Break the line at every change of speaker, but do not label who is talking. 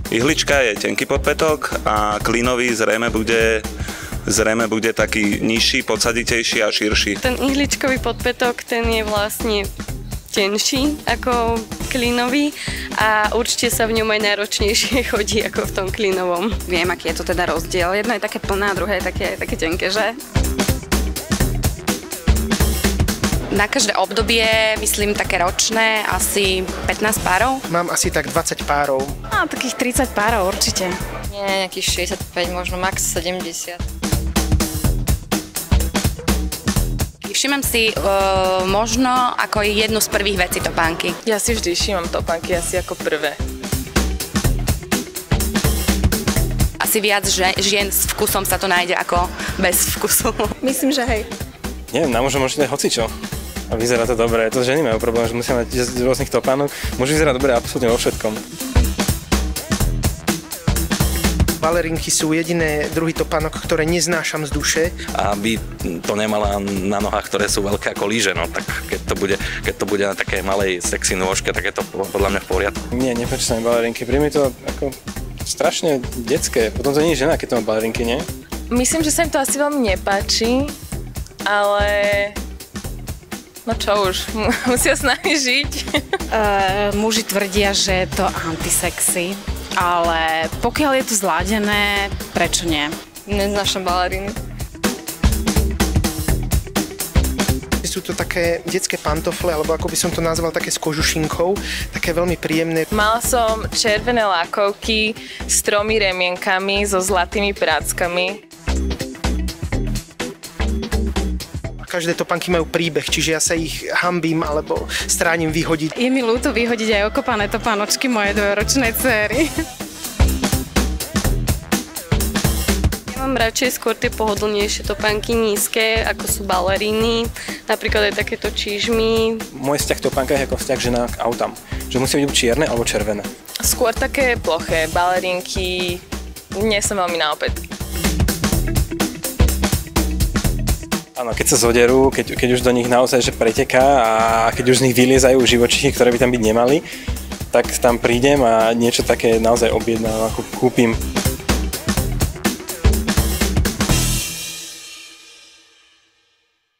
Ihlička je tenký podpätok a klínový zrejme bude taký nižší, podsaditejší a širší.
Ten ihličkový podpätok, ten je vlastne tenší ako klínový a určite sa v ňom aj náročnejšie chodí ako v tom klínovom.
Viem, aký je to teda rozdiel. Jedno je také plné a druhé je také tenké, že? Na každé obdobie, myslím, také ročné, asi 15 párov.
Mám asi tak 20 párov.
Takých 30 párov určite.
Nie, nejakých 65, možno max 70.
Všimám si možno ako jednu z prvých vecí topánky.
Ja si vždy všímam topánky asi ako prvé.
Asi viac žien s vkusom sa to nájde ako bez vkusu.
Myslím, že hej.
Neviem, na muža môžete dať hocičo. A vyzerá to dobre. To ženy majú problém, že musia mať rôznych topánok. Muži vyzerá dobre absolútne vo všetkom.
Balerinky sú jediné druhy topánok, ktoré neznášam z duše.
Aby to nemala na nohách, ktoré sú veľké ako lyže, no tak keď to bude na takej malej sexy nôžke, tak je to podľa mňa v poriadku.
Nie, nepáči sa mi balerinky. Pri mi to ako strašne detské. Potom to nie je žena, keď to má balerinky, nie?
Myslím, že sa im to asi veľmi nepáči, ale no čo už, musia s nami žiť.
Muži tvrdia, že je to antisexy, ale pokiaľ je to zladené, prečo nie?
Neznášam baleriny.
Sú to také detské pantofle, alebo ako by som to nazval, také s kožušinkou, také veľmi príjemné.
Mala som červené lákovky s 3 remienkami so zlatými práckami.
Každé topánky majú príbeh, čiže ja sa ich hanbím alebo stránim vyhodiť.
Je mi ľúto vyhodiť aj okopané topánočky mojej 2-ročnej dcery.
Ja mám radšej skôr tie pohodlnejšie topánky nízke, ako sú baleríny, napríklad aj takéto čížmy.
Môj vzťah k topánkach je ako vzťah žena k autám. Že musí byť čierne alebo červené.
Skôr také ploché balerinky, nie som veľmi na opäť.
Áno, keď sa zoderú, keď už do nich naozaj že preteká a keď už z nich vyliezajú živočichy, ktoré by tam byť nemali, tak tam prídem a niečo také naozaj objednám, ako kúpim.